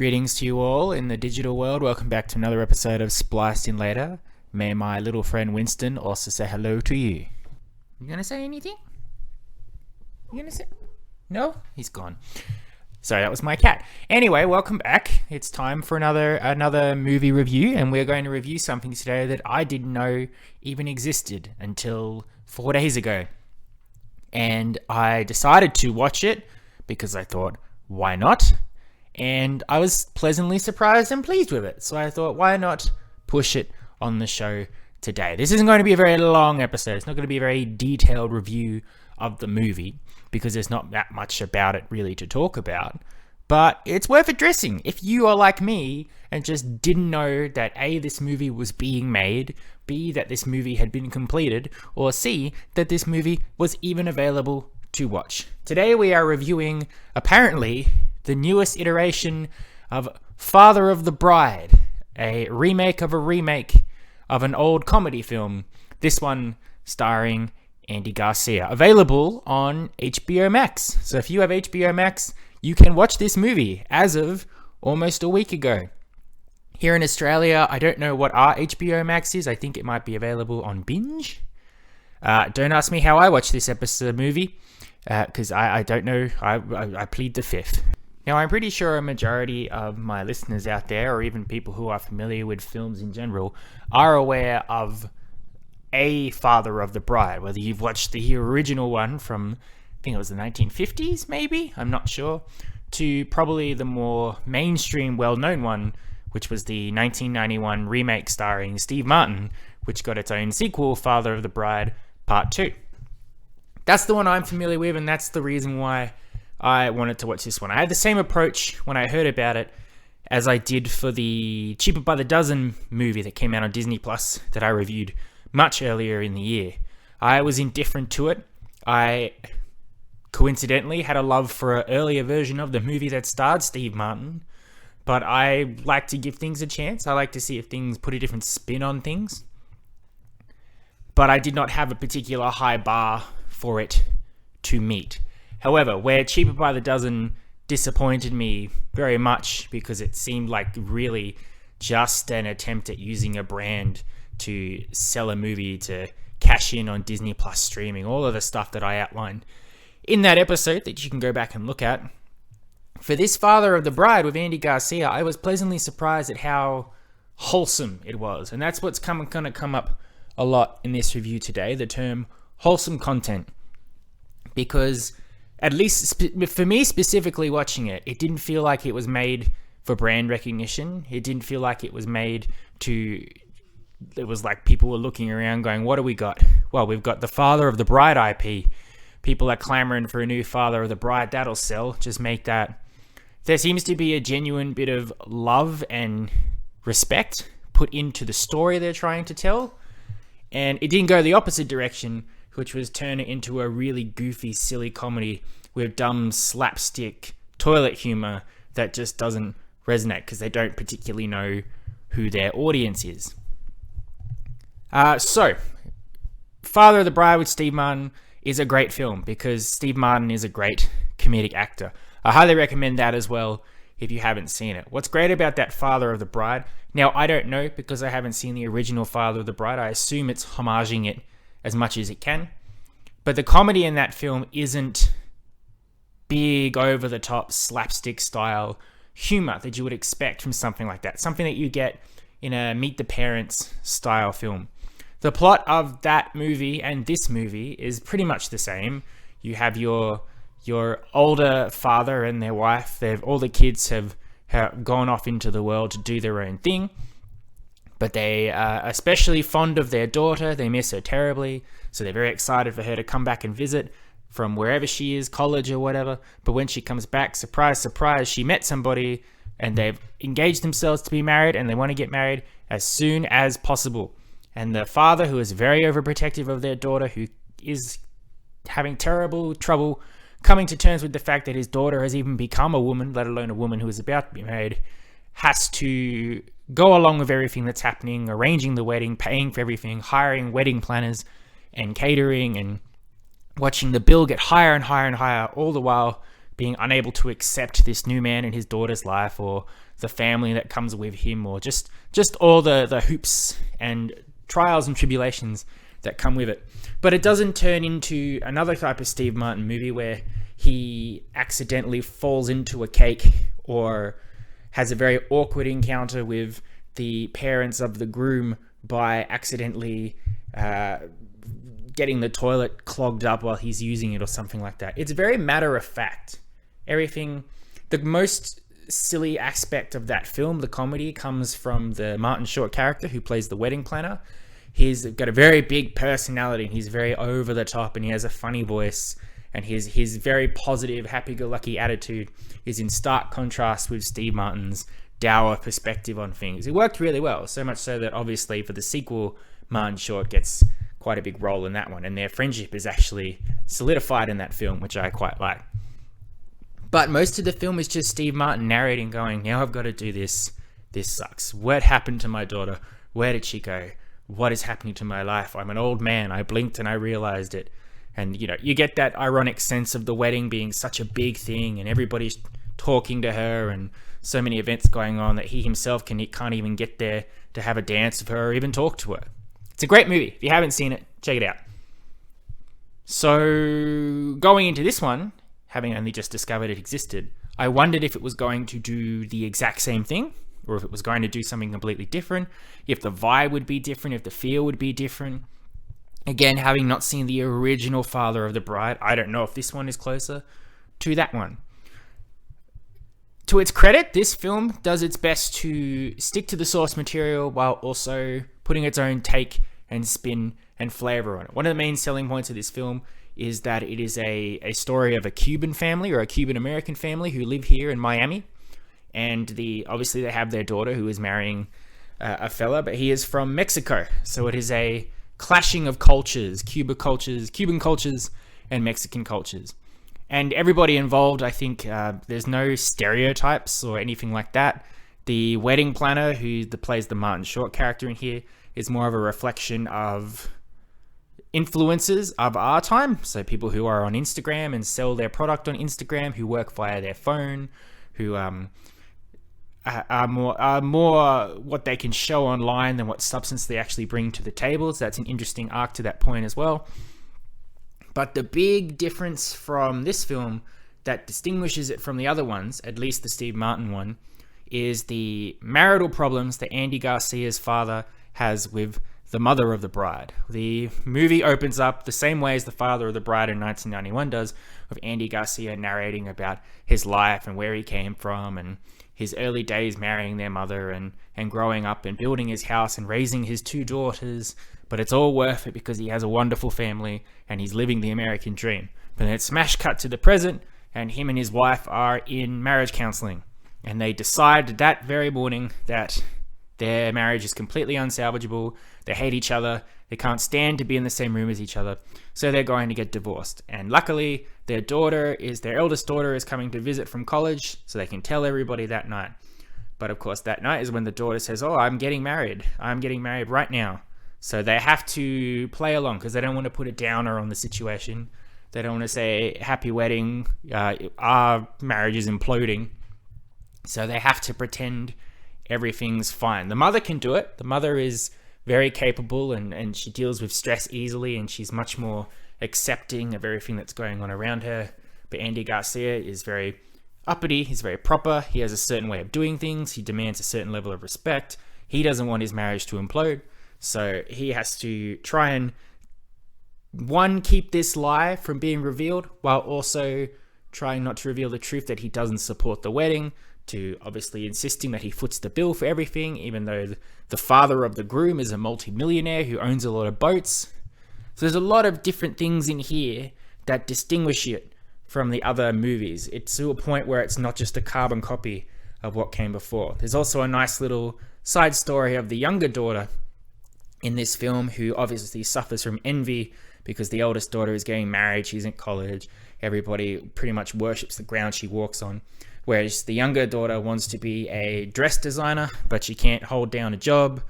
Greetings to you all in the digital world. Welcome back to another episode of Spliced In Later. May my little friend Winston also say hello to you. You gonna say anything? You gonna say? No? He's gone. Sorry, that was my cat. Anyway, welcome back. It's time for another movie review, and we're going to review something today that I didn't know even existed until 4 days ago. And I decided to watch it because I thought, why not? And I was pleasantly surprised and pleased with it. So I thought, why not push it on the show today? This isn't going to be a very long episode. It's not going to be a very detailed review of the movie because there's not that much about it really to talk about. But it's worth addressing if you are like me and just didn't know that A, this movie was being made, B, that this movie had been completed, or C, that this movie was even available to watch. Today we are reviewing, apparently, the newest iteration of Father of the Bride, a remake of an old comedy film. This one starring Andy Garcia, available on HBO Max. So if you have HBO Max, you can watch this movie as of almost a week ago. Here in Australia, I don't know what our HBO Max is. I think it might be available on Binge. Don't ask me how I watched this episode movie, because I don't know. I plead the fifth. Now, I'm pretty sure a majority of my listeners out there, or even people who are familiar with films in general, are aware of a Father of the Bride, whether you've watched the original one from, I think it was the 1950s, maybe? I'm not sure. To probably the more mainstream, well-known one, which was the 1991 remake starring Steve Martin, which got its own sequel, Father of the Bride Part 2. That's the one I'm familiar with, and that's the reason why I wanted to watch this one. I had the same approach when I heard about it as I did for the Cheaper by the Dozen movie that came out on Disney Plus that I reviewed much earlier in the year. I was indifferent to it. I coincidentally had a love for an earlier version of the movie that starred Steve Martin, but I like to give things a chance. I like to see if things put a different spin on things. But I did not have a particular high bar for it to meet. However, where Cheaper by the Dozen disappointed me very much because it seemed like really just an attempt at using a brand to sell a movie to cash in on Disney Plus streaming, all of the stuff that I outlined in that episode that you can go back and look at. For this Father of the Bride with Andy Garcia, I was pleasantly surprised at how wholesome it was. And that's what's going to come up a lot in this review today, the term wholesome content. Because at least for me specifically watching it, it didn't feel like it was made for brand recognition. It didn't feel like it was made to... It was like people were looking around going, what do we got? Well, we've got the Father of the Bride IP. People are clamoring for a new Father of the Bride. That'll sell. Just make that. There seems to be a genuine bit of love and respect put into the story they're trying to tell. And it didn't go the opposite direction, which was turn it into a really goofy, silly comedy with dumb slapstick toilet humor that just doesn't resonate because they don't particularly know who their audience is. So, Father of the Bride with Steve Martin is a great film because Steve Martin is a great comedic actor. I highly recommend that as well if you haven't seen it. What's great about that Father of the Bride? Now, I don't know because I haven't seen the original Father of the Bride. I assume it's homaging it as much as it can. But the comedy in that film isn't big, over-the-top, slapstick-style humor that you would expect from something like that. Something that you get in a Meet the Parents style film. The plot of that movie and this movie is pretty much the same. You have your older father and their wife. All the kids have gone off into the world to do their own thing. But they are especially fond of their daughter. They miss her terribly. So they're very excited for her to come back and visit from wherever she is, college or whatever. But when she comes back, surprise, surprise, she met somebody and they've engaged themselves to be married and they want to get married as soon as possible. And the father, who is very overprotective of their daughter, who is having terrible trouble coming to terms with the fact that his daughter has even become a woman, let alone a woman who is about to be married, has to go along with everything that's happening, arranging the wedding, paying for everything, hiring wedding planners and catering, and watching the bill get higher and higher and higher, all the while being unable to accept this new man in his daughter's life or the family that comes with him, or just all the hoops and trials and tribulations that come with it. But it doesn't turn into another type of Steve Martin movie where he accidentally falls into a cake or has a very awkward encounter with the parents of the groom by accidentally getting the toilet clogged up while he's using it or something like that. It's very matter of fact. Everything, the most silly aspect of that film, the comedy, comes from the Martin Short character who plays the wedding planner. He's got a very big personality, and he's very over the top, and he has a funny voice, and his very positive, happy-go-lucky attitude is in stark contrast with Steve Martin's dour perspective on things. It worked really well, so much so that obviously for the sequel, Martin Short gets quite a big role in that one, and their friendship is actually solidified in that film, which I quite like. But most of the film is just Steve Martin narrating, going, now I've got to do this. This sucks. What happened to my daughter? Where did she go? What is happening to my life? I'm an old man. I blinked and I realized it. And, you know, you get that ironic sense of the wedding being such a big thing and everybody's talking to her and so many events going on that he himself can't even get there to have a dance with her or even talk to her. It's a great movie. If you haven't seen it, check it out. So going into this one, having only just discovered it existed, I wondered if it was going to do the exact same thing, or if it was going to do something completely different, if the vibe would be different, if the feel would be different. Again, having not seen the original Father of the Bride, I don't know if this one is closer to that one. To its credit, this film does its best to stick to the source material while also putting its own take and spin and flavor on it. One of the main selling points of this film is that it is a story of a Cuban family, or a Cuban-American family, who live here in Miami. And obviously they have their daughter who is marrying a fella, but he is from Mexico. So it is a clashing of cultures, Cuban cultures, and Mexican cultures. And everybody involved, I think, there's no stereotypes or anything like that. The wedding planner, who plays the Martin Short character in here, is more of a reflection of influencers of our time. So people who are on Instagram and sell their product on Instagram, who work via their phone, who are more what they can show online than what substance they actually bring to the table. So that's an interesting arc to that point as well. But the big difference from this film that distinguishes it from the other ones, at least the Steve Martin one, is the marital problems that Andy Garcia's father has with the mother of the bride. The movie opens up the same way as the Father of the Bride in 1991 does, with Andy Garcia narrating about his life and where he came from and his early days marrying their mother and growing up and building his house and raising his two daughters. But it's all worth it because he has a wonderful family and he's living the American dream. But then it's smash cut to the present, and him and his wife are in marriage counseling. And they decide that very morning that their marriage is completely unsalvageable. They hate each other. They can't stand to be in the same room as each other. So they're going to get divorced. And luckily, their eldest daughter is coming to visit from college, so they can tell everybody that night. But of course, that night is when the daughter says, "Oh, I'm getting married. I'm getting married right now." So they have to play along because they don't want to put a downer on the situation. They don't want to say, "Happy wedding, our marriage is imploding." So they have to pretend everything's fine. The mother can do it. The mother is very capable and she deals with stress easily, and she's much more accepting of everything that's going on around her. But Andy Garcia is very uppity. He's very proper. He has a certain way of doing things. He demands a certain level of respect. He doesn't want his marriage to implode. So he has to try and, one, keep this lie from being revealed, while also trying not to reveal the truth that he doesn't support the wedding, to obviously insisting that he foots the bill for everything, even though the father of the groom is a multi-millionaire who owns a lot of boats. So there's a lot of different things in here that distinguish it from the other movies. It's to a point where it's not just a carbon copy of what came before. There's also a nice little side story of the younger daughter in this film, who obviously suffers from envy because the eldest daughter is getting married, she's in college, everybody pretty much worships the ground she walks on. Whereas the younger daughter wants to be a dress designer, but she can't hold down a job.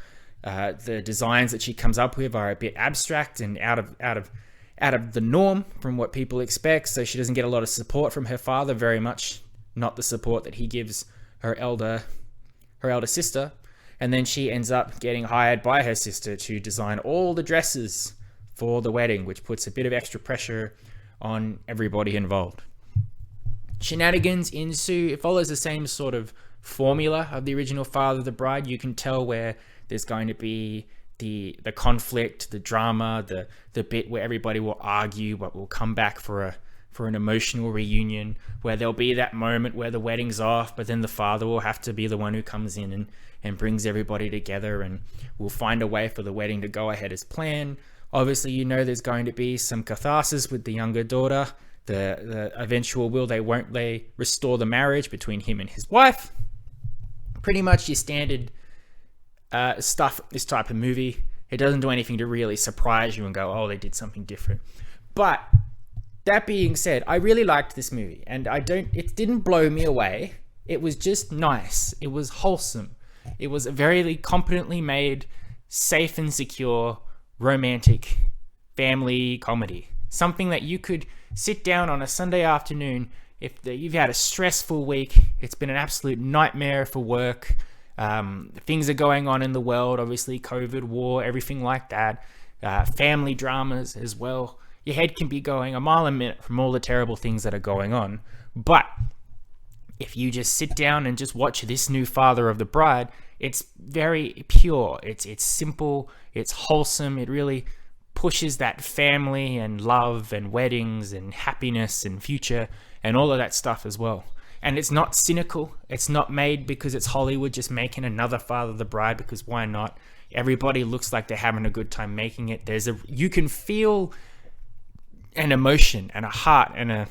The designs that she comes up with are a bit abstract and out of the norm from what people expect. So she doesn't get a lot of support from her father, very much not the support that he gives her elder her elder sister, and then she ends up getting hired by her sister to design all the dresses for the wedding, which puts a bit of extra pressure on everybody involved. Shenanigans ensue. It follows the same sort of formula of the original Father of the Bride. You can tell where there's going to be the conflict, the drama, the bit where everybody will argue but will come back for an emotional reunion, where there'll be that moment where the wedding's off, but then the father will have to be the one who comes in and brings everybody together, and will find a way for the wedding to go ahead as planned. Obviously, you know there's going to be some catharsis with the younger daughter, the eventual will they won't they restore the marriage between him and his wife. Pretty much your standard stuff, this type of movie. It doesn't do anything to really surprise you and go, oh, they did something different. But that being said, I really liked this movie, and it didn't blow me away. It was just nice. It was wholesome. It was a very competently made, safe and secure, romantic family comedy. Something that you could sit down on a Sunday afternoon if you've had a stressful week. It's been an absolute nightmare for work. Things are going on in the world, obviously COVID, war, everything like that. Family dramas as well. Your head can be going a mile a minute from all the terrible things that are going on. But if you just sit down and just watch this new Father of the Bride, it's very pure. It's simple. It's wholesome. It really pushes that family and love and weddings and happiness and future and all of that stuff as well. And it's not cynical. It's not made because it's Hollywood just making another Father of the Bride, because why not? Everybody looks like they're having a good time making it. You can feel an emotion and a heart and a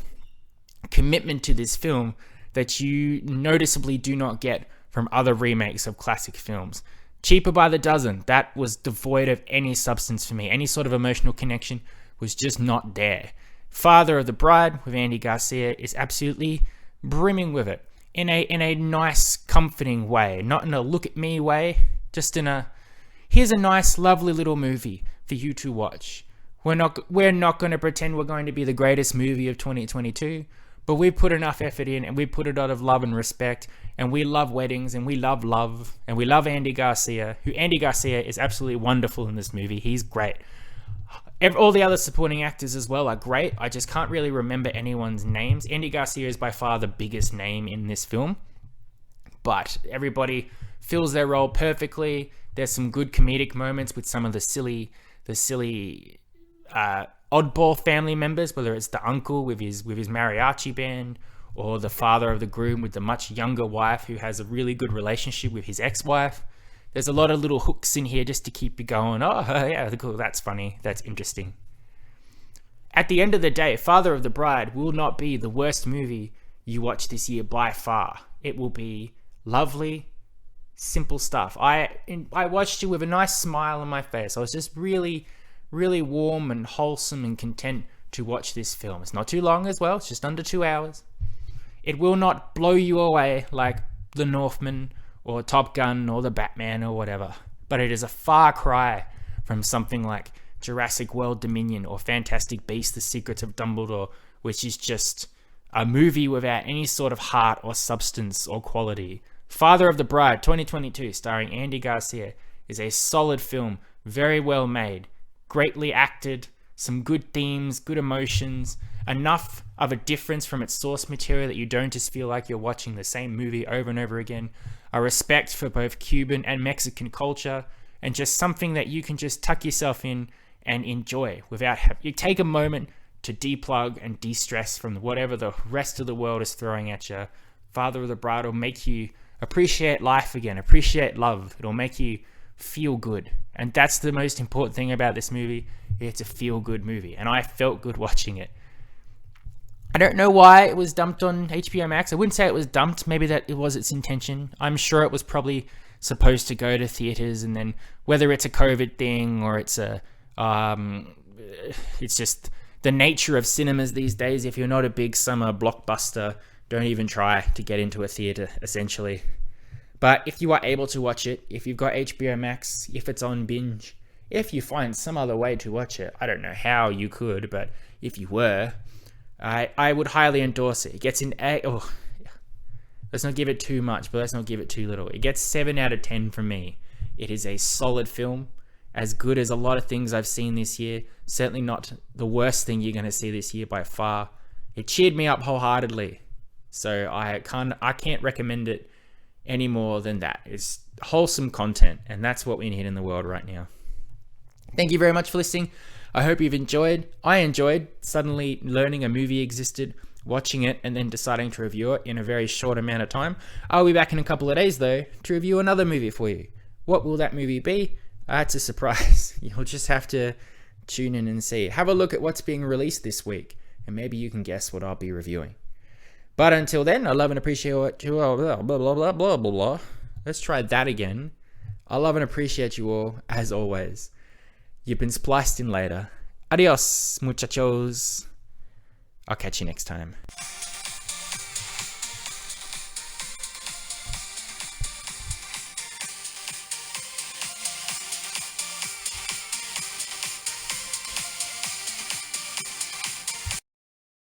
commitment to this film that you noticeably do not get from other remakes of classic films. Cheaper by the dozen, that was devoid of any substance for me. Any sort of emotional connection was just not there. Father of the Bride with Andy Garcia is absolutely brimming with it in a nice, comforting way, not in a look at me way, just in a here's a nice, lovely little movie for you to watch. We're not going to pretend we're going to be the greatest movie of 2022, but we put enough effort in, and we put it out of love and respect, and we love weddings, and we love love, and we love Andy Garcia, Andy Garcia is absolutely wonderful in this movie. He's great. All the other supporting actors as well are great. I just can't really remember anyone's names. Andy Garcia is by far the biggest name in this film, but everybody fills their role perfectly. There's some good comedic moments with some of the silly oddball family members, whether it's the uncle with his mariachi band, or the father of the groom with the much younger wife who has a really good relationship with his ex-wife. There's a lot of little hooks in here just to keep you going. Oh, yeah, cool. That's funny. That's interesting. At the end of the day, Father of the Bride will not be the worst movie you watch this year by far. It will be lovely, simple stuff. I watched it with a nice smile on my face. I was just really, really warm and wholesome and content to watch this film. It's not too long as well. It's just under 2 hours. It will not blow you away like The Northman or Top Gun or The Batman or whatever, but it is a far cry from something like Jurassic World Dominion or Fantastic Beasts: The Secrets of Dumbledore, which is just a movie without any sort of heart or substance or quality. Father of the Bride 2022, starring Andy Garcia, is a solid film, very well made, greatly acted, some good themes, good emotions, enough of a difference from its source material that you don't just feel like you're watching the same movie over and over again, a respect for both Cuban and Mexican culture, and just something that you can just tuck yourself in and enjoy without you take a moment to deplug and de-stress from whatever the rest of the world is throwing at you. Father of the Bride will make you appreciate life again, appreciate love. It'll make you feel good. And that's the most important thing about this movie. It's a feel-good movie, and I felt good watching it. I don't know why it was dumped on HBO Max. I wouldn't say it was dumped. Maybe that it was its intention. I'm sure it was probably supposed to go to theaters, and then whether it's a COVID thing or it's it's just the nature of cinemas these days. If you're not a big summer blockbuster, don't even try to get into a theater, essentially. But if you are able to watch it, if you've got HBO Max, if it's on binge, if you find some other way to watch it, I don't know how you could, but if you were, I would highly endorse it. It gets in Let's not give it too much, but let's not give it too little. It gets 7 out of 10 from me. It is a solid film, as good as a lot of things I've seen this year. Certainly not the worst thing you're going to see this year by far. It cheered me up wholeheartedly. So I can't recommend it any more than that. It's wholesome content, and that's what we need in the world right now. Thank you very much for listening. I hope you've enjoyed. I enjoyed suddenly learning a movie existed, watching it, and then deciding to review it in a very short amount of time. I'll be back in a couple of days, though, to review another movie for you. What will that movie be? It's a surprise. You'll just have to tune in and see. Have a look at what's being released this week, and maybe you can guess what I'll be reviewing. But until then, I love and appreciate you all. Blah, blah, blah, blah, blah, blah, blah. Let's try that again. I love and appreciate you all, as always. You've been spliced in later. Adios, muchachos. I'll catch you next time.